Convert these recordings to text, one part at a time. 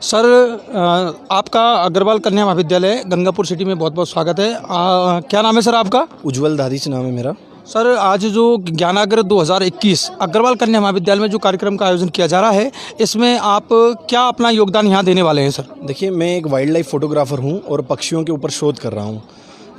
Sir, आपका अग्रवाल कन्या महाविद्यालय गंगापुर सिटी में बहुत बहुत स्वागत है। क्या नाम है सर आपका? उज्जवल दादीच नाम है मेरा। सर, आज जो ज्ञानाग्र 2021 अग्रवाल कन्या महाविद्यालय में जो कार्यक्रम का आयोजन किया जा रहा है, इसमें आप क्या अपना योगदान यहाँ देने वाले हैं सर? देखिए, मैं एक वाइल्ड लाइफ फोटोग्राफर हूँ और पक्षियों के ऊपर शोध कर रहा हूँ।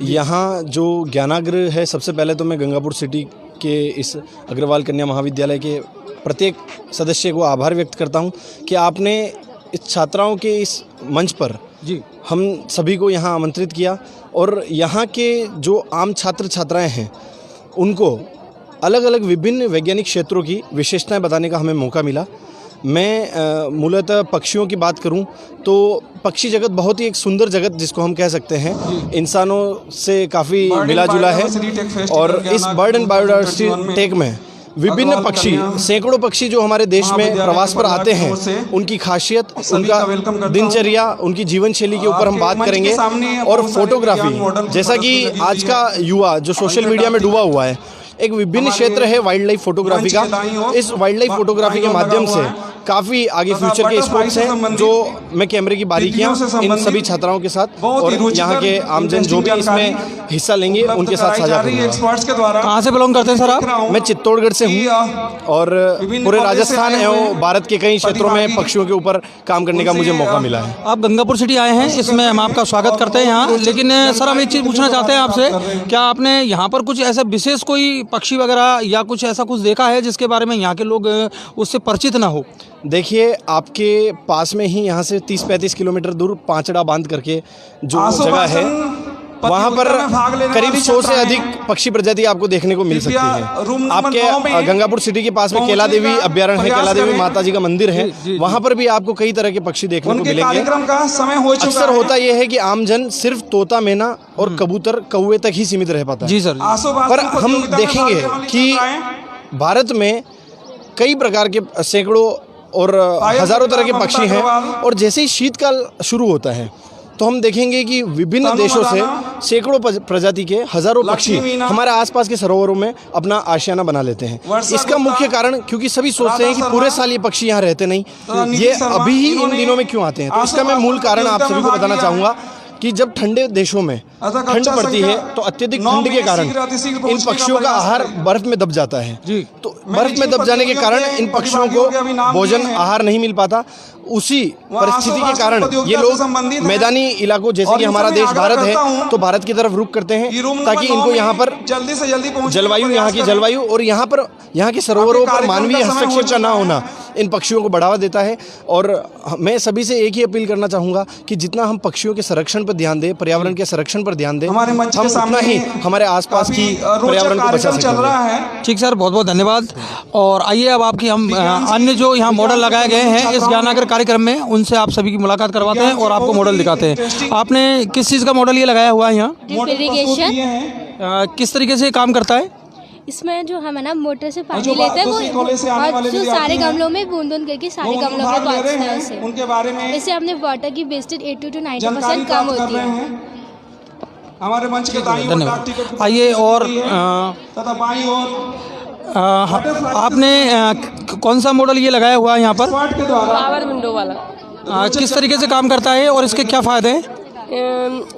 यहाँ जो ज्ञानाग्र है, सबसे पहले तो मैं गंगापुर सिटी के इस अग्रवाल कन्या महाविद्यालय के प्रत्येक सदस्य को आभार व्यक्त करता हूँ कि आपने इस छात्राओं के इस मंच पर जी हम सभी को यहाँ आमंत्रित किया और यहाँ के जो आम छात्र छात्राएं हैं उनको अलग अलग विभिन्न वैज्ञानिक क्षेत्रों की विशेषताएं बताने का हमें मौका मिला। मैं मूलतः पक्षियों की बात करूं तो पक्षी जगत बहुत ही एक सुंदर जगत जिसको हम कह सकते हैं, इंसानों से काफ़ी मिला जुला है। और इस बर्ड एंड बायोडायवर्सिटी टेक में विभिन्न पक्षी, सैकड़ों पक्षी जो हमारे देश में प्रवास पर आते हैं, उनकी खासियत, उनका दिनचर्या, उनकी जीवन शैली के ऊपर हम बात करेंगे। और फोटोग्राफी, जैसा कि आज का युवा जो सोशल मीडिया में डूबा हुआ है, एक विभिन्न क्षेत्र है वाइल्ड लाइफ फोटोग्राफी का। इस वाइल्ड लाइफ फोटोग्राफी के माध्यम से काफ़ी आगे फ्यूचर के स्कोप्स हैं जो मैं कैमरे की बारीकियां इन सभी छात्राओं के साथ और यहाँ के आमजन जो भी इसमें हिस्सा लेंगे उनके साथ साझा करूंगा। कहाँ से बिलोंग करते हैं सर आप? मैं चित्तौड़गढ़ से हूँ और पूरे राजस्थान एवं भारत के कई क्षेत्रों में पक्षियों के ऊपर काम करने का मुझे मौका मिला है। आप गंगापुर सिटी आए हैं, इसमें हम आपका स्वागत करते हैं यहाँ। लेकिन सर, हम एक चीज़ पूछना चाहते हैं आपसे, क्या आपने यहाँ पर कुछ ऐसा विशेष कोई पक्षी वगैरह या कुछ ऐसा कुछ देखा है जिसके बारे में यहाँ के लोग उससे परिचित ना हो? देखिए, आपके पास में ही यहाँ से 30-35 किलोमीटर दूर पांचड़ा बांध करके जो जगह है, वहाँ पर करीब 100 से अधिक पक्षी प्रजाति आपको देखने को मिल सकती है। आपके गंगापुर सिटी के पास में केला देवी अभ्यारण्य है, केला देवी माता जी का मंदिर है, वहाँ पर भी आपको कई तरह के पक्षी देखने को मिलेंगे। अक्सर होता यह है कि आमजन सिर्फ तोता, मैना और कबूतर, कौवे तक ही सीमित रह पाता है। जी सर। पर हम देखेंगे कि भारत में कई प्रकार के सैकड़ों और हजारों तरह के पक्षी हैं और जैसे ही शीतकाल शुरू होता है तो हम देखेंगे कि विभिन्न देशों से सैकड़ों प्रजाति के हजारों पक्षी हमारे आसपास के सरोवरों में अपना आशियाना बना लेते हैं। इसका मुख्य कारण, क्योंकि सभी सोचते हैं कि पूरे साल ये पक्षी यहाँ रहते नहीं, ये अभी ही इन दिनों में क्यों आते हैं। तो इसका मैं मूल कारण आप सभी को बताना चाहूँगा कि जब ठंडे देशों में ठंड पड़ती है तो अत्यधिक ठंड के कारण इन पक्षियों का आहार बर्फ में दब जाता है। तो बर्फ में दब जाने के कारण इन पक्षियों को भोजन, आहार नहीं मिल पाता। उसी परिस्थिति के कारण ये लोग मैदानी इलाकों, जैसे कि हमारा देश भारत है, तो भारत की तरफ रुख करते हैं ताकि इनको यहाँ पर जल्दी से जल्दी जलवायु, यहाँ की जलवायु और यहाँ के सरोवरों पर मानवीय हस्तक्षेप का ना होना इन पक्षियों को बढ़ावा देता है। और मैं सभी से एक ही अपील करना चाहूँगा कि जितना हम पक्षियों के संरक्षण पर ध्यान दें, पर्यावरण के संरक्षण पर ध्यान दें, हम उतना ही हमारे आसपास की पर्यावरण को बचा सकेंगे। ठीक सर, बहुत बहुत धन्यवाद। और आइए अब आपकी हम अन्य जो यहाँ मॉडल लगाए गए हैं इस ज्ञानाग्र कार्यक्रम में, उनसे आप सभी की मुलाकात करवाते हैं और आपको मॉडल दिखाते हैं। आपने किस चीज़ का मॉडल ये लगाया हुआ है यहाँ? इरिगेशन। किस तरीके से काम करता है? इसमें जो हम है ना मोटर से पानी लेते हैं वो और जो सारे गमलों में बूंद करके सारे गमलों में पहुँचते हैं उससे। इससे हमने वाटर की वेस्टेज 80 to 90% कम होती है। हमारे मंच के धन्यवाद। आइए और आपने कौन सा मॉडल ये लगाया हुआ है यहाँ पर? पावर विंडो वाला। किस तरीके से काम करता है और इसके क्या फ़ायदे हैं?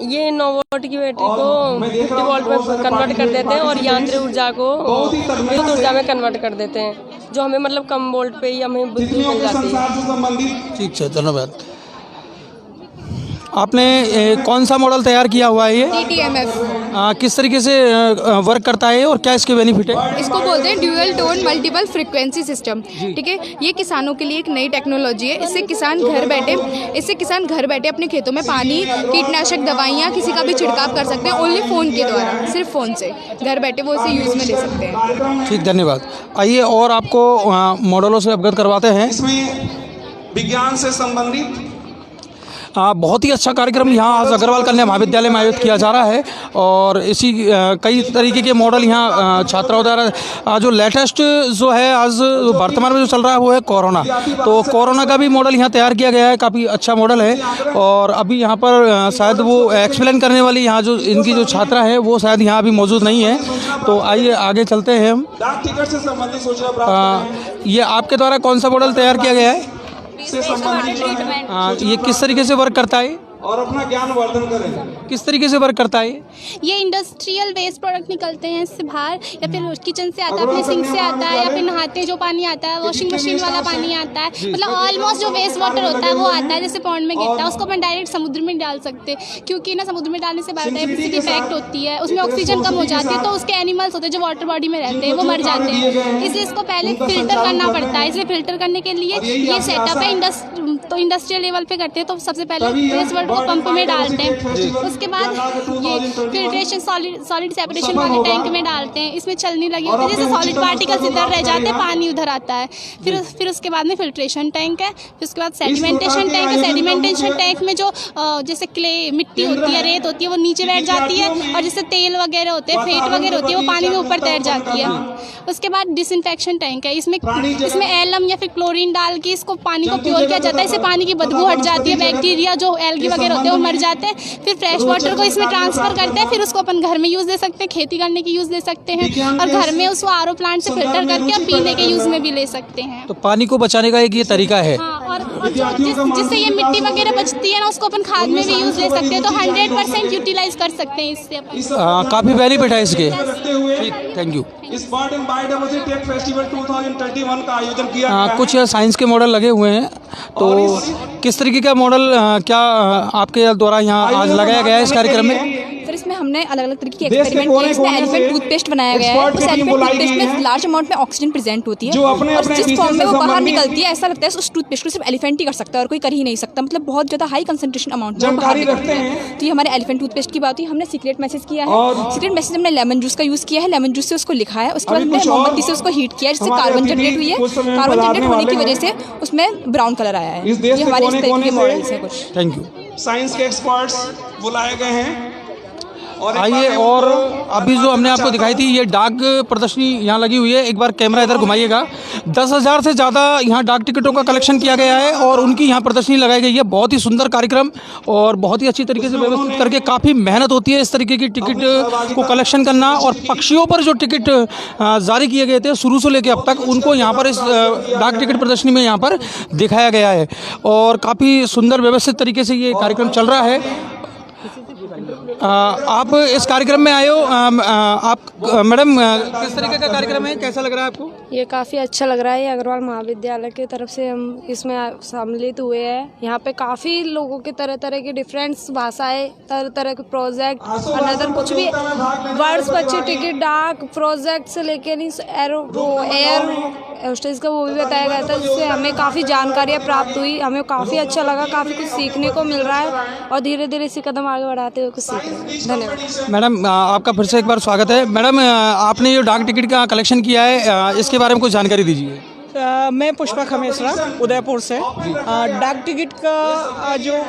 ये 9 वोल्ट की बैटरी को 50 वोल्ट में कन्वर्ट कर देते हैं और यांत्रिक ऊर्जा को विद्युत ऊर्जा में कन्वर्ट कर देते हैं, जो हमें मतलब कम वोल्ट पे ही हमें बिजली मिल जाती है। ठीक है, धन्यवाद। आपने कौन सा मॉडल तैयार किया हुआ है ये? TTMF। किस तरीके से वर्क करता है और क्या इसके बेनिफिट है? इसको बोलते हैं dual tone multiple frequency system. ठीक है, ये किसानों के लिए एक नई टेक्नोलॉजी है। इससे किसान घर बैठे अपने खेतों में पानी, कीटनाशक दवाइयाँ, किसी का भी छिड़काव कर सकते हैं ओनली फ़ोन के द्वारा। सिर्फ फ़ोन से घर बैठे वो इसे यूज़ में ले सकते हैं। ठीक, धन्यवाद। आइए और आपको मॉडलों से अवगत करवाते हैं। इसमें विज्ञान से संबंधित बहुत ही अच्छा कार्यक्रम यहाँ आज अग्रवाल कन्या महाविद्यालय में आयोजित किया जा रहा है और इसी कई तरीके के मॉडल यहाँ छात्राओं द्वारा जो लेटेस्ट जो है आज वर्तमान में जो चल रहा है वो है कोरोना। तो कोरोना का भी मॉडल यहाँ तैयार किया गया है, काफ़ी अच्छा मॉडल है। और अभी यहाँ पर शायद वो एक्सप्लेन करने वाली यहाँ जो इनकी जो छात्रा है वो शायद यहाँ अभी मौजूद नहीं है। तो आइए आगे चलते हैं हम। डाक टिकट से संबंधित सूचना प्राप्त ये आपके द्वारा कौन सा मॉडल तैयार किया गया है? से संबंधित ये किस तरीके से वर्क करता है? और अपना ज्ञान वर्धन करें। किस तरीके से वर्क करता है? ये इंडस्ट्रियल वेस्ट प्रोडक्ट निकलते हैं इससे बाहर, या फिर किचन से आता है, अपने सिंक से आता है, या फिर नहाते हैं जो पानी आता है, वॉशिंग मशीन वाला पानी आता है, मतलब ऑलमोस्ट जो वेस्ट वाटर होता है वो आता है, जैसे पॉन्ड में गिरता है उसको अपन डायरेक्ट समुद्र में डाल सकते हैं, क्योंकि ना समुद्र में डालने से बायोडाइवर्सिटी इफेक्ट होती है, उसमें ऑक्सीजन कम हो जाती है, तो उसके एनिमल्स होते हैं जो वाटर बॉडी में रहते हैं वो मर जाते हैं। इसलिए इसको पहले फिल्टर करना पड़ता है। इसलिए फिल्टर करने के लिए ये सेटअप है। तो इंडस्ट्रियल लेवल पे करते हैं तो सबसे पहले वेस्ट वाटर को पंप में डालते हैं, उसके बाद ये फिल्ट्रेशन सॉलिड सेपरेशन वाले टैंक में डालते हैं। इसमें छलनी लगी होती है, जैसे सॉलिड पार्टिकल्स इधर रह जाते हैं, पानी उधर आता है। फिर उसके बाद में फिल्ट्रेशन टैंक है, फिर उसके बाद सेडिमेंटेशन टैंक है। सेडिमेंटेशन टैंक में जो जैसे क्ले मिट्टी होती है, रेत होती है, वो नीचे बैठ जाती है, और जैसे तेल वगैरह होते हैं, फेट वगैरह होती है, वो पानी में ऊपर तैर जाती है। उसके बाद डिसइंफेक्शन टैंक है, इसमें एलम या फिर क्लोरीन डाल के इसको पानी को प्योर किया जाता है। इससे पानी की बदबू हट जाती है, बैक्टीरिया जो एल्गी वगैरह होते हैं वो मर जाते हैं। फिर फ्रेश वाटर को इसमें ट्रांसफर करते हैं, फिर उसको अपन घर में यूज़ दे सकते हैं, खेती करने की यूज़ दे सकते हैं, और घर में उसको आरओ प्लांट से फिल्टर करके हम पीने के यूज़ में भी ले सकते हैं। तो पानी को बचाने का एक ये तरीका है। हाँ, और जिससे ये मिट्टी वगैरह बचती है ना, उसको अपन खाद में भी यूज़ ले सकते हैं। तो 100% यूटिलाइज कर सकते हैं इससे अपन। काफ़ी बेनिफिट है इसके। Thank you. इस bird and biodiversity tech festival 2021 का आयोजन किया गया है। कुछ साइंस के मॉडल लगे हुए हैं, तो किस तरीके का मॉडल क्या आपके द्वारा यहाँ आज लगाया गया है इस कार्यक्रम में? सर इसमें हमने अलग अलग तरीके के एक्सपेरिमेंट किए। इसमें एलिफेंट टूथपेस्ट बनाया गया है। उस एलिफेंट टूथपेस्ट में लार्ज अमाउंट में ऑक्सीजन प्रेजेंट होती है, और जिस फॉर्म में वो बाहर निकलती है ऐसा लगता है उस टूथपेस्ट को सिर्फ एलिफेंट ही कर सकता है और कोई कर ही नहीं सकता। मतलब बहुत ज़्यादा हाई कंसंट्रेशन अमाउंट में बाहर निकलती है। तो ये हमारे एलिफेंट टूथपेस्ट की बात हुई। हमने सीक्रेट मैसेज किया है। सीक्रेट मैसेज हमने लेमन जूस का यूज़ किया है, लेमन जूस से उसको लिखा है। उसके बाद हमने मोमबत्ती से उसको हीट किया, जिससे कार्बन जनरेट हुई है। कार्बन जनरेट होने की वजह से उसमें ब्राउन कलर आया है। ये हमारे इस तरीके के मॉडल्स हैं कुछ। Thank you. साइंस के एक्सपर्ट्स बुलाए गए हैं। आइए, और अभी जो हमने आपको दिखाई थी ये डाक प्रदर्शनी यहाँ लगी हुई है। एक बार कैमरा इधर घुमाइएगा। 10,000 से ज़्यादा यहाँ डाक टिकटों का कलेक्शन किया गया है और उनकी यहाँ प्रदर्शनी लगाई गई है। बहुत ही सुंदर कार्यक्रम और बहुत ही अच्छी तरीके से व्यवस्थित करके, काफ़ी मेहनत होती है इस तरीके की टिकट को कलेक्शन करना। और पक्षियों पर जो टिकट जारी किए गए थे शुरू से लेकर अब तक, उनको यहाँ पर इस डाक टिकट प्रदर्शनी में यहाँ पर दिखाया गया है और काफ़ी सुंदर व्यवस्थित तरीके से ये कार्यक्रम चल रहा है। आप इस कार्यक्रम में आए हो, आप मैडम किस तरीके का कार्यक्रम है, कैसा लग रहा है आपको? ये काफ़ी अच्छा लग रहा है। अग्रवाल महाविद्यालय की तरफ से हम इसमें सम्मिलित हुए हैं। यहाँ पे काफ़ी लोगों के तरह तरह की डिफरेंट भाषाएं, तरह तरह के प्रोजेक्ट, अनदर कुछ भी वर्ड्स, बच्चे टिकट, डाक प्रोजेक्ट से लेकर एयर होस्टेस का वो भी बताया गया था, जिससे हमें काफ़ी जानकारियाँ प्राप्त हुई। हमें काफ़ी अच्छा लगा, काफ़ी कुछ सीखने को मिल रहा है और धीरे धीरे इसी कदम आगे बढ़ाते हुए कुछ सीख रहे हैं। धन्यवाद। मैडम आपका फिर से एक बार स्वागत है। मैडम आपने जो डाक टिकट का कलेक्शन किया है इसके बारे में कुछ जानकारी दीजिए। मैं पुष्पा खमेसरा उदयपुर से। डाक टिकट का जो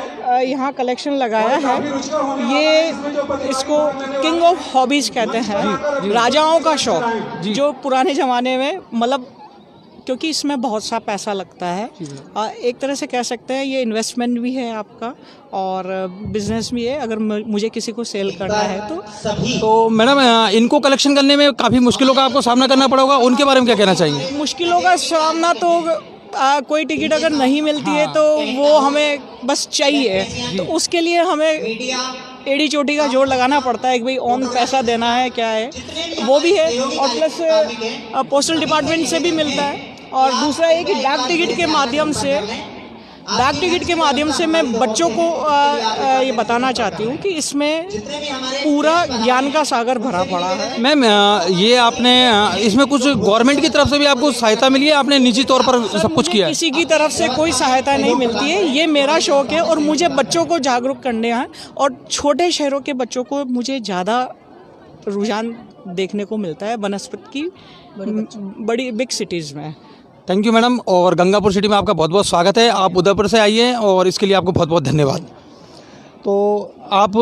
यहाँ कलेक्शन लगाया है, ये इसको किंग ऑफ हॉबीज़ कहते हैं। राजाओं का शौक जो पुराने ज़माने में, मतलब क्योंकि इसमें बहुत सा पैसा लगता है, एक तरह से कह सकते हैं ये इन्वेस्टमेंट भी है आपका और बिजनेस भी है, अगर मुझे किसी को सेल करना है तो मैडम इनको कलेक्शन करने में काफ़ी मुश्किलों का आपको सामना करना पड़ेगा, उनके बारे में क्या कहना चाहिए? मुश्किलों का सामना तो कोई टिकट अगर नहीं मिलती है तो वो हमें बस चाहिए, तो उसके लिए हमें एड़ी चोटी का जोड़ लगाना पड़ता है कि भाई ऑन पैसा देना है, क्या है वो भी है, और प्लस पोस्टल डिपार्टमेंट से भी मिलता है। और दूसरा ये कि डाक टिकट के माध्यम से मैं बच्चों को ये बताना चाहती हूँ कि इसमें पूरा ज्ञान का सागर भरा पड़ा है। मैम ये आपने इसमें कुछ गवर्नमेंट की तरफ से भी आपको सहायता मिली है, आपने निजी तौर पर सब कुछ किया है? किसी की तरफ से कोई सहायता नहीं मिलती है, ये मेरा शौक है और मुझे बच्चों को जागरूक करने हैं, और छोटे शहरों के बच्चों को मुझे ज़्यादा रुझान देखने को मिलता है बनस्पत की बड़ी बिग सिटीज़ में। थैंक यू मैडम, और गंगापुर सिटी में आपका बहुत बहुत स्वागत है। आप उदयपुर से आइए और इसके लिए आपको बहुत बहुत धन्यवाद। तो आप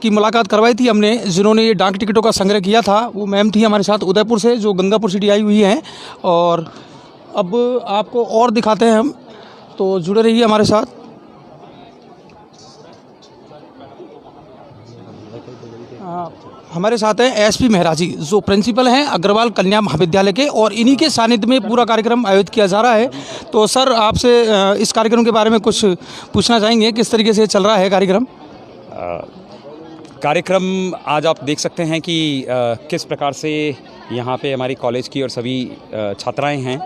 की मुलाकात करवाई थी हमने, जिन्होंने ये डाक टिकटों का संग्रह किया था, वो मैम थी हमारे साथ उदयपुर से, जो गंगापुर सिटी आई हुई हैं। और अब आपको और दिखाते हैं हम, तो जुड़े रहिए हमारे साथ। हमारे साथ हैं एसपी मेहरा जी, जो प्रिंसिपल हैं अग्रवाल कन्या महाविद्यालय के, और इन्हीं के सानिध्य में पूरा कार्यक्रम आयोजित किया जा रहा है। तो सर, आपसे इस कार्यक्रम के बारे में कुछ पूछना चाहेंगे, किस तरीके से चल रहा है कार्यक्रम? कार्यक्रम आज आप देख सकते हैं कि किस प्रकार से यहाँ पे हमारी कॉलेज की और सभी छात्राएं हैं,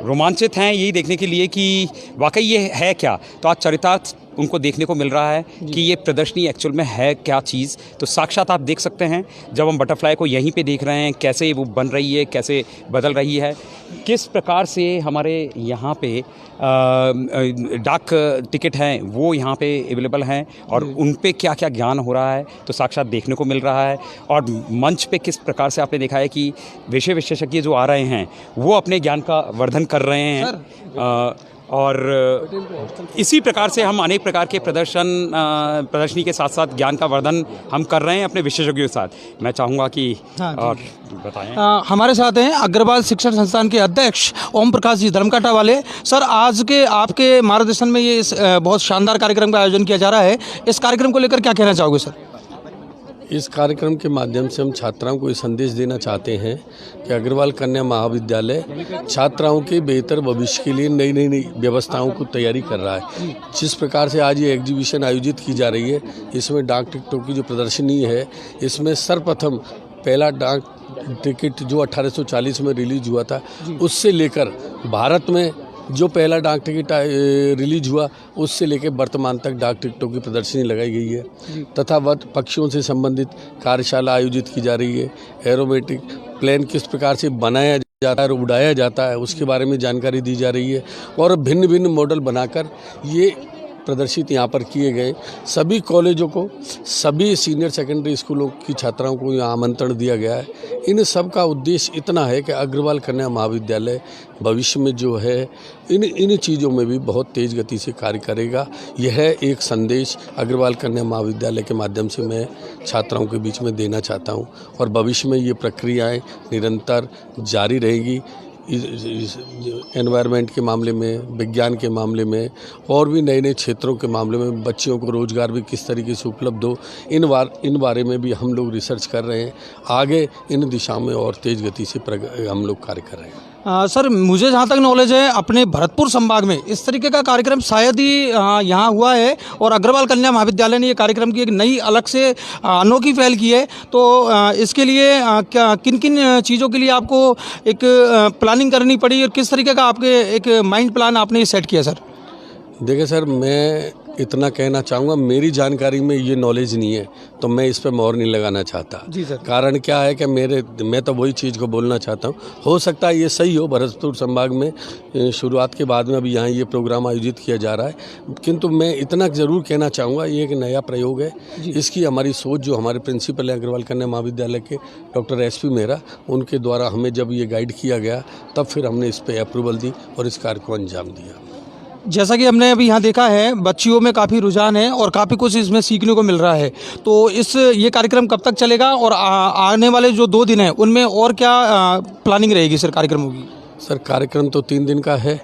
रोमांचित हैं यही देखने के लिए कि वाकई ये है क्या। तो आज चरितार्थ उनको देखने को मिल रहा है कि ये प्रदर्शनी एक्चुअल में है क्या चीज़। तो साक्षात आप देख सकते हैं, जब हम बटरफ्लाई को यहीं पे देख रहे हैं कैसे वो बन रही है, कैसे बदल रही है, किस प्रकार से हमारे यहाँ पे डाक टिकट हैं वो यहाँ पे अवेलेबल हैं और उन पे क्या क्या ज्ञान हो रहा है तो साक्षात देखने को मिल रहा है। और मंच पे किस प्रकार से आपने देखा है कि विषय विशेषज्ञ जो आ रहे हैं वो अपने ज्ञान का वर्धन कर रहे हैं। और इसी प्रकार से हम अनेक प्रकार के प्रदर्शनी के साथ साथ ज्ञान का वर्धन हम कर रहे हैं अपने विशेषज्ञों के साथ। मैं चाहूँगा कि और बताएं। हमारे साथ हैं अग्रवाल शिक्षण संस्थान के अध्यक्ष ओम प्रकाश जी धर्मकाटा वाले। सर, आज के आपके मार्गदर्शन में ये बहुत शानदार कार्यक्रम का आयोजन किया जा रहा है, इस कार्यक्रम को लेकर क्या कहना चाहोगे सर? इस कार्यक्रम के माध्यम से हम छात्राओं को ये संदेश देना चाहते हैं कि अग्रवाल कन्या महाविद्यालय छात्राओं के बेहतर भविष्य के लिए नई नई व्यवस्थाओं को तैयारी कर रहा है। जिस प्रकार से आज ये एग्जीबिशन आयोजित की जा रही है, इसमें डाक टिकटों की जो प्रदर्शनी है, इसमें सर्वप्रथम पहला डाक टिकट जो 1840 में रिलीज हुआ था, उससे लेकर भारत में जो पहला डाक टिकट रिलीज हुआ उससे लेकर वर्तमान तक डाक टिकटों की प्रदर्शनी लगाई गई है तथा पक्षियों से संबंधित कार्यशाला आयोजित की जा रही है। एरोमेटिक प्लेन किस प्रकार से बनाया जाता है और उड़ाया जाता है उसके बारे में जानकारी दी जा रही है और भिन्न भिन्न मॉडल बनाकर ये प्रदर्शित यहाँ पर किए गए। सभी कॉलेजों को, सभी सीनियर सेकेंडरी स्कूलों की छात्राओं को यहाँ आमंत्रण दिया गया है। इन सब का उद्देश्य इतना है कि अग्रवाल कन्या महाविद्यालय भविष्य में जो है इन चीज़ों में भी बहुत तेज़ गति से कार्य करेगा। यह एक संदेश अग्रवाल कन्या महाविद्यालय के माध्यम से मैं छात्राओं के बीच में देना चाहता हूँ और भविष्य में ये प्रक्रियाएँ निरंतर जारी रहेगी। एनवायरनमेंट के मामले में, विज्ञान के मामले में और भी नए नए क्षेत्रों के मामले में बच्चियों को रोज़गार भी किस तरीके से उपलब्ध हो, इन बारे में भी हम लोग रिसर्च कर रहे हैं। आगे इन दिशा में और तेज़ गति से हम लोग कार्य कर रहे हैं। सर, मुझे जहाँ तक नॉलेज है, अपने भरतपुर संभाग में इस तरीके का कार्यक्रम शायद ही यहाँ हुआ है और अग्रवाल कन्या महाविद्यालय ने ये कार्यक्रम की एक नई अलग से अनोखी पहल की है। तो इसके लिए क्या किन किन चीज़ों के लिए आपको एक प्लानिंग करनी पड़ी और किस तरीके का आपके एक माइंड प्लान आपने सेट किया सर? देखिए सर, मैं इतना कहना चाहूँगा, मेरी जानकारी में ये नॉलेज नहीं है तो मैं इस पर मोहर नहीं लगाना चाहता। जी सर। कारण क्या है कि मैं तो वही चीज़ को बोलना चाहता हूँ, हो सकता है ये सही हो, भरतपुर संभाग में शुरुआत के बाद में अभी यहाँ ये प्रोग्राम आयोजित किया जा रहा है, किंतु मैं इतना ज़रूर कहना चाहूँगा ये एक नया प्रयोग है। इसकी हमारी सोच जो हमारे प्रिंसिपल हैं अग्रवाल कन्या महाविद्यालय के डॉक्टर SP मेहरा, उनके द्वारा हमें जब ये गाइड किया गया तब फिर हमने इस पर अप्रूवल दी और इस कार्य को अंजाम दिया। जैसा कि हमने अभी यहाँ देखा है, बच्चियों में काफ़ी रुझान है और काफ़ी कुछ इसमें सीखने को मिल रहा है। तो ये कार्यक्रम कब तक चलेगा और आने वाले जो 2 दिन हैं उनमें और क्या प्लानिंग रहेगी सर कार्यक्रमों की? सर, कार्यक्रम तो 3 दिन का है।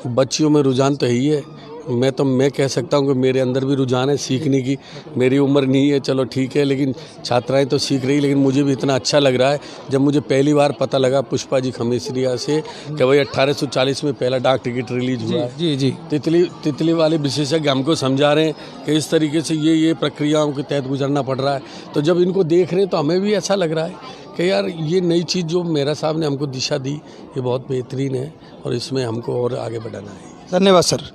बच्चियों में रुझान तो यही है, मैं कह सकता हूँ कि मेरे अंदर भी रुझान है सीखने की। मेरी उम्र नहीं है, चलो ठीक है, लेकिन छात्राएं तो सीख रही, लेकिन मुझे भी इतना अच्छा लग रहा है जब मुझे पहली बार पता लगा पुष्पा जी खमेसरिया से कि भाई 1840 में पहला डाक टिकट रिलीज हुआ है। जी जी। तितली वाले विशेषज्ञ हमको समझा रहे हैं कि इस तरीके से ये प्रक्रियाओं के तहत गुजरना पड़ रहा है। तो जब इनको देख रहे हैं तो हमें भी ऐसा लग रहा है कि यार ये नई चीज़ जो मेरा साहब ने हमको दिशा दी ये बहुत बेहतरीन है और इसमें हमको और आगे बढ़ाना है। धन्यवाद सर।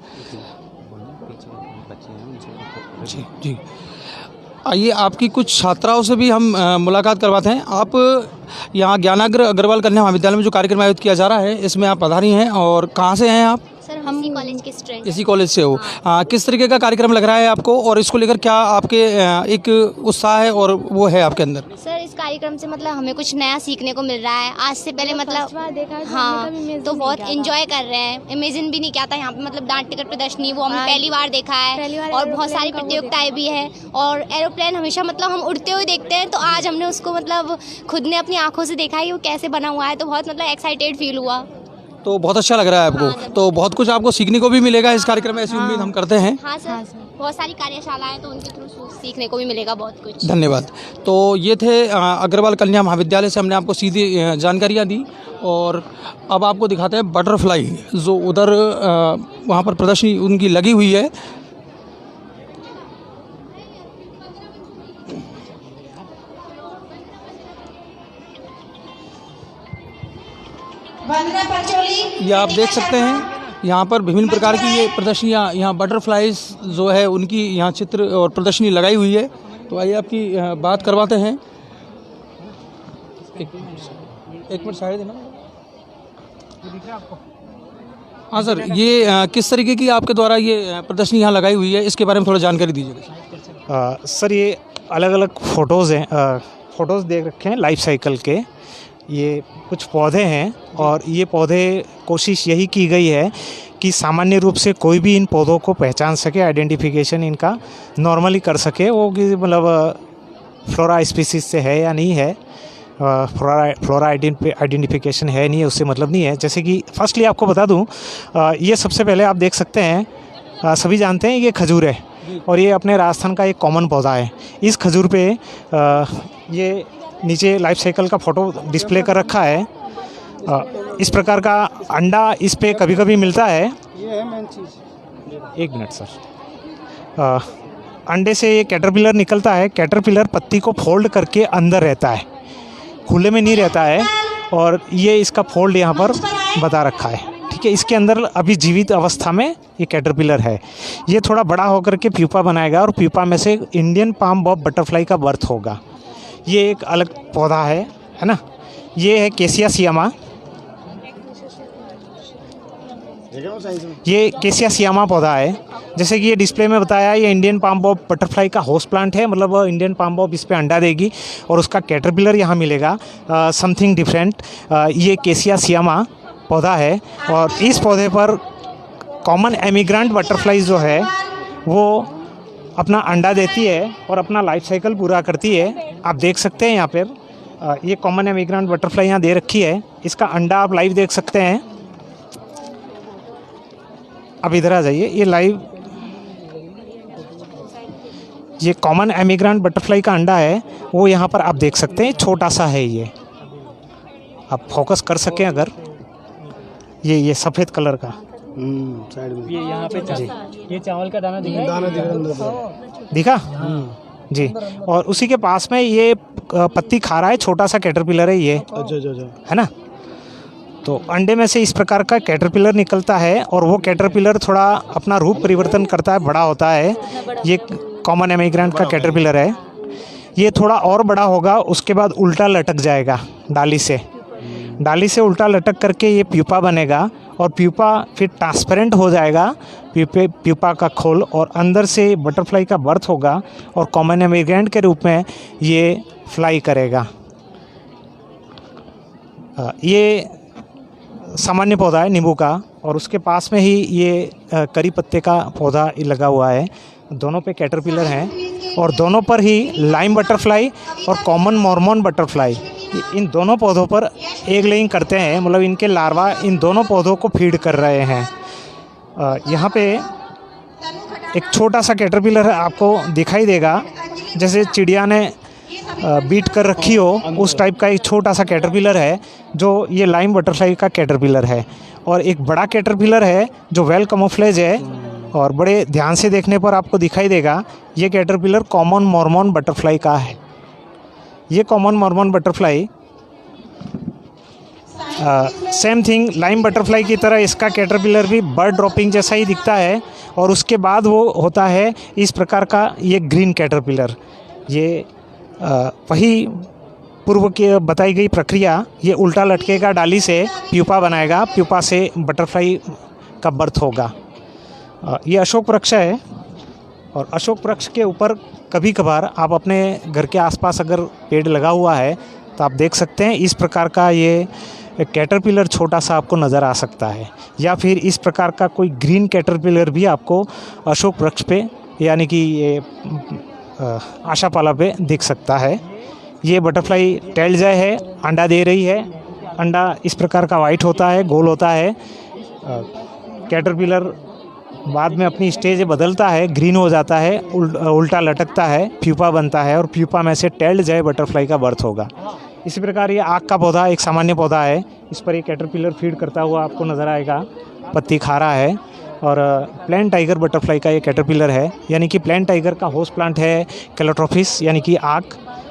जी जी। आइए आपकी कुछ छात्राओं से भी हम मुलाकात करवाते हैं। आप यहाँ ज्ञानाग्र अग्रवाल कन्या महाविद्यालय में जो कार्यक्रम आयोजित किया जा रहा है इसमें आप पधारी हैं और कहाँ से हैं आप? सर, हम कॉलेज के स्टूडेंट। इसी कॉलेज से हो। किस तरीके का कार्यक्रम लग रहा है आपको और इसको लेकर क्या आपके एक उत्साह है और वो है आपके अंदर? सर इस कार्यक्रम से मतलब हमें कुछ नया सीखने को मिल रहा है। आज से पहले मतलब हाँ तो बहुत एंजॉय कर रहे हैं। इमेजिन भी नहीं किया था यहाँ पे मतलब डांस टिकट प्रदर्शनी वो हमने पहली बार देखा है और बहुत सारी प्रतियोगिताएं भी है। और एरोप्लेन हमेशा मतलब हम उड़ते हुए देखते हैं, तो आज हमने उसको मतलब खुद ने अपनी आंखों से देखा है वो कैसे बना हुआ है, तो बहुत मतलब एक्साइटेड फील हुआ। तो बहुत अच्छा लग रहा है आपको? तो बहुत कुछ आपको सीखने को भी मिलेगा इस कार्यक्रम में, ऐसी उम्मीद हम करते हैं। हाँ सर, बहुत सारी कार्यशालाएं हैं तो उनके थ्रू सीखने को भी मिलेगा बहुत कुछ। धन्यवाद। तो ये थे अग्रवाल कन्या महाविद्यालय से हमने आपको सीधी जानकारियाँ दी और अब आपको दिखाते हैं बटरफ्लाई जो उधर वहाँ पर प्रदर्शनी उनकी लगी हुई है। ये आप देख सकते हैं यहाँ पर विभिन्न प्रकार की ये प्रदर्शनियाँ, यहाँ बटरफ्लाइज जो है उनकी यहाँ चित्र और प्रदर्शनी लगाई हुई है। तो आइए आपकी बात करवाते हैं। एक मिनट साइड देना। हाँ सर, ये किस तरीके की आपके द्वारा ये प्रदर्शनी यहाँ लगाई हुई है, इसके बारे में थोड़ा जानकारी दीजिएगा। सर ये अलग अलग फ़ोटोज़ हैं, फ़ोटोज़ देख रखे हैं लाइफ साइकिल के। ये कुछ पौधे हैं और ये पौधे कोशिश यही की गई है कि सामान्य रूप से कोई भी इन पौधों को पहचान सके, आइडेंटिफिकेशन इनका नॉर्मली कर सके, वो कि मतलब फ्लोरा स्पीसीज से है या नहीं है, फ्लोरा आइडेंटिफिकेशन है नहीं है, उससे मतलब नहीं है। जैसे कि फर्स्टली आपको बता दूं, ये सबसे पहले आप देख सकते हैं, सभी जानते हैं ये खजूर है और ये अपने राजस्थान का एक कॉमन पौधा है। इस खजूर पे ये नीचे लाइफ साइकिल का फ़ोटो डिस्प्ले कर रखा है। इस प्रकार का अंडा इस पे कभी कभी मिलता है। ये है मेन चीज़। एक मिनट सर। अंडे से ये कैटरपिलर निकलता है। कैटरपिलर पत्ती को फोल्ड करके अंदर रहता है, खुले में नहीं रहता है। और ये इसका फोल्ड यहाँ पर बता रखा है, ठीक है। इसके अंदर अभी जीवित अवस्था में ये कैटरपिलर है। ये थोड़ा बड़ा होकर के प्यूपा बनाएगा और प्यूपा में से इंडियन पाम बॉब बटरफ्लाई का बर्थ होगा। ये एक अलग पौधा है ना। ये है केसिया सियामा। ये केसिया सियामा पौधा है। जैसे कि ये डिस्प्ले में बताया, ये इंडियन पाम बॉब बटरफ्लाई का होस्ट प्लांट है, मतलब इंडियन पाम बॉब इस पे अंडा देगी और उसका कैटरपिलर यहाँ मिलेगा। Something different. ये केसिया सियामा पौधा है और इस पौधे पर कॉमन एमिग्रेंट बटरफ्लाई जो है वो अपना अंडा देती है और अपना लाइफ साइकिल पूरा करती है। आप देख सकते हैं यहाँ पर ये कॉमन एमिग्रेंट बटरफ्लाई यहाँ दे रखी है। इसका अंडा आप लाइव देख सकते हैं। अब इधर आ जाइए, ये लाइव ये कॉमन एमिग्रेंट बटरफ्लाई का अंडा है, वो यहाँ पर आप देख सकते हैं। छोटा सा है ये, आप फोकस कर सकें अगर। ये सफ़ेद कलर का साइड में ये यहाँ पे ये चावल का दाना दिखा जी। और उसी के पास में ये पत्ती खा रहा है, छोटा सा कैटरपिलर है ये। अच्छा है ना। तो अंडे में से इस प्रकार का कैटरपिलर निकलता है और वो कैटरपिलर थोड़ा अपना रूप परिवर्तन करता है, बड़ा होता है। ये कॉमन एमिग्रेंट का कैटरपिलर है। ये थोड़ा और बड़ा होगा, उसके बाद उल्टा लटक जाएगा डाली से उल्टा लटक करके ये प्यूपा बनेगा और प्यूपा फिर ट्रांसपेरेंट हो जाएगा, प्यूपा का खोल, और अंदर से बटरफ्लाई का बर्थ होगा और कॉमन एमिग्रेंट के रूप में ये फ्लाई करेगा। ये सामान्य पौधा है नींबू का और उसके पास में ही ये करी पत्ते का पौधा लगा हुआ है। दोनों पे कैटरपिलर हैं और दोनों पर ही लाइम बटरफ्लाई और कॉमन मॉर्मोन बटरफ्लाई, इन दोनों पौधों पर एग लेइंग करते हैं, मतलब इनके लार्वा इन दोनों पौधों को फीड कर रहे हैं। यहाँ पे एक छोटा सा कैटरपिलर आपको दिखाई देगा, जैसे चिड़िया ने बीट कर रखी हो उस टाइप का एक छोटा सा कैटरपिलर है, जो ये लाइम बटरफ्लाई का कैटरपिलर है। और एक बड़ा कैटरपिलर है जो वेल कैमोफ्लेज है और बड़े ध्यान से देखने पर आपको दिखाई देगा, ये कैटरपिलर कॉमन मॉर्मोन बटरफ्लाई का है। ये common Mormon butterfly same thing lime butterfly की तरह इसका कैटरपिलर भी बर्ड ड्रॉपिंग जैसा ही दिखता है और उसके बाद वो होता है इस प्रकार का ये ग्रीन कैटरपिलर। ये वही पूर्व की बताई गई प्रक्रिया, ये उल्टा लटकेगा डाली से, प्यूपा बनाएगा, प्यूपा से बटरफ्लाई का बर्थ होगा। ये अशोक वृक्ष है और अशोक वृक्ष के ऊपर कभी कभार आप अपने घर के आसपास अगर पेड़ लगा हुआ है तो आप देख सकते हैं इस प्रकार का ये कैटरपिलर छोटा सा आपको नज़र आ सकता है, या फिर इस प्रकार का कोई ग्रीन कैटरपिलर भी आपको अशोक वृक्ष पे यानी कि ये आशापाला पे दिख सकता है। ये बटरफ्लाई टेल्ड जय है, अंडा दे रही है। अंडा इस प्रकार का वाइट होता है, गोल होता है। कैटरपिलर बाद में अपनी स्टेज बदलता है, ग्रीन हो जाता है, उल्टा लटकता है, प्यूपा बनता है और प्यूपा में से टेल्ड जय बटरफ्लाई का बर्थ होगा। इसी प्रकार ये आग का पौधा एक सामान्य पौधा है, इस पर ये कैटरपिलर फीड करता हुआ आपको नज़र आएगा, पत्ती खा रहा है। और प्लेन टाइगर बटरफ्लाई का ये कैटरपिलर है, यानी कि प्लेन टाइगर का होस्ट प्लांट है कैलोट्रोपिस यानी कि आग,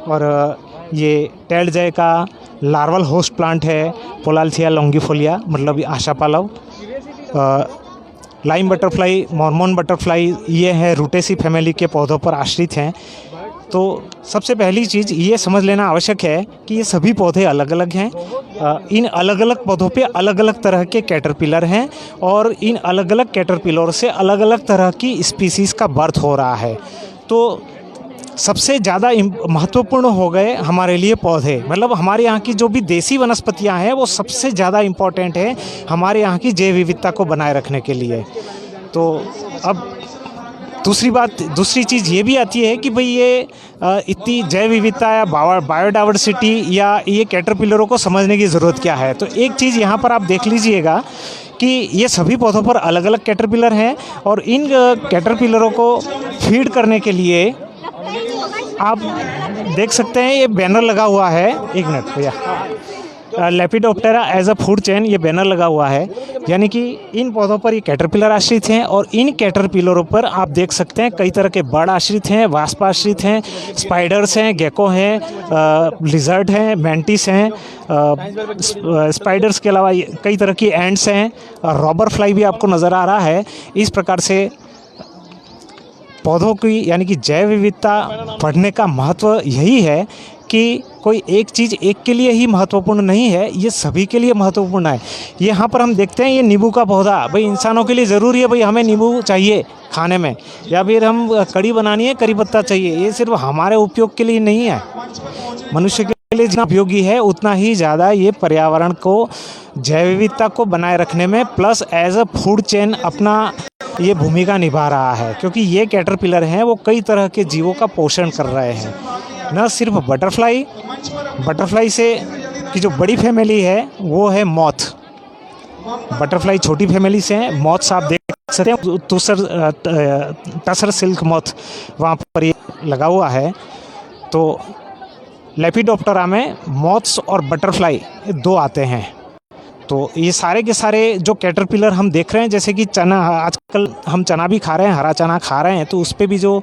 और ये टेल्ड जय का लार्वल होस्ट प्लांट है पोलाल्थिया लॉन्गिफोलिया, मतलब आशापालव। लाइम बटरफ्लाई, मॉर्मोन बटरफ्लाई, ये है रूटेसी फैमिली के पौधों पर आश्रित हैं। तो सबसे पहली चीज़ ये समझ लेना आवश्यक है कि ये सभी पौधे अलग अलग हैं। इन अलग अलग पौधों पे अलग अलग तरह के कैटरपिलर हैं और इन अलग अलग कैटरपिलर से अलग अलग तरह की स्पीसीज़ का बर्थ हो रहा है। तो सबसे ज़्यादा महत्वपूर्ण हो गए हमारे लिए पौधे, मतलब हमारे यहाँ की जो भी देसी वनस्पतियाँ हैं वो सबसे ज़्यादा इम्पॉर्टेंट है हमारे यहाँ की जैव विविधता को बनाए रखने के लिए। तो अब दूसरी चीज़ ये भी आती है कि भाई ये इतनी जैव विविधता या बायोडाइवर्सिटी या ये कैटरपिलरों को समझने की ज़रूरत क्या है। तो एक चीज़ यहाँ पर आप देख लीजिएगा कि ये सभी पौधों पर अलग अलग कैटरपिलर हैं और इन कैटरपिलरों को फीड करने के लिए आप देख सकते हैं ये बैनर लगा हुआ है। एक मिनट भैया, lepidoptera as a food chain, ये बैनर लगा हुआ है, यानी कि इन पौधों पर ये कैटरपिलर आश्रित हैं और इन कैटरपिलरों पर आप देख सकते हैं कई तरह के बर्ड आश्रित हैं, वास्प आश्रित हैं, स्पाइडर्स हैं, गेको हैं, लिजर्ड हैं, मैंटिस हैं, स्पाइडर्स के अलावा कई तरह की एंड्स हैं और रॉबर फ्लाई भी आपको नज़र आ रहा है। इस प्रकार से पौधों की यानी कि जैव विविधता पढ़ने का महत्व यही है कि कोई एक चीज़ एक के लिए ही महत्वपूर्ण नहीं है, ये सभी के लिए महत्वपूर्ण है। यहाँ पर हम देखते हैं ये नींबू का पौधा, भाई इंसानों के लिए ज़रूरी है, भाई हमें नींबू चाहिए खाने में, या फिर हम कड़ी बनानी है करी पत्ता चाहिए, ये सिर्फ हमारे उपयोग के लिए नहीं है, मनुष्य के लिए जितना उपयोगी है उतना ही ज़्यादा ये पर्यावरण को जैव विविधता को बनाए रखने में plus as a food chain अपना ये भूमिका निभा रहा है। क्योंकि ये कैटरपिलर हैं वो कई तरह के जीवों का पोषण कर रहे हैं, न सिर्फ बटरफ्लाई से की जो बड़ी फैमिली है वो है मॉथ, बटरफ्लाई छोटी फैमिली से है। मॉथ्स आप देख सकते हैं, टसर सिल्क मॉथ वहाँ पर ये लगा हुआ है। तो लेपिडोप्टेरा में मॉथ्स और बटरफ्लाई दो आते हैं। तो ये सारे के सारे जो कैटरपिलर हम देख रहे हैं, जैसे कि चना, आजकल हम चना भी खा रहे हैं, हरा चना खा रहे हैं, तो उस पर भी जो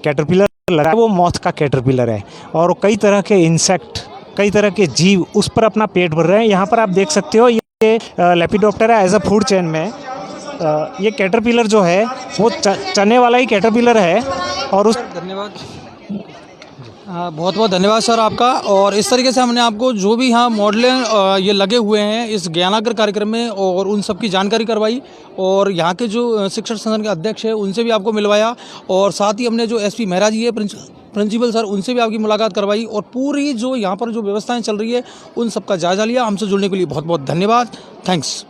कैटरपिलर लगा है वो मॉथ का कैटरपिलर है। और कई तरह के इंसेक्ट, कई तरह के जीव उस पर अपना पेट भर रहे हैं। यहाँ पर आप देख सकते हो ये lepidoptera as a food chain में ये कैटरपिलर जो है वो चने वाला ही कैटरपिलर है। और उस धन्यवाद, बहुत बहुत धन्यवाद सर आपका। और इस तरीके से हमने आपको जो भी यहाँ मॉडलें ये लगे हुए हैं इस ज्ञानागर कार्यक्रम में और उन सब की जानकारी करवाई, और यहाँ के जो शिक्षण संस्थान के अध्यक्ष हैं उनसे भी आपको मिलवाया, और साथ ही हमने जो एसपी मेहरा जी है प्रिंसिपल सर, उनसे भी आपकी मुलाकात करवाई, और पूरी जो यहाँ पर जो व्यवस्थाएं चल रही है उन सब का जायजा लिया। हमसे जुड़ने के लिए बहुत बहुत धन्यवाद। थैंक्स।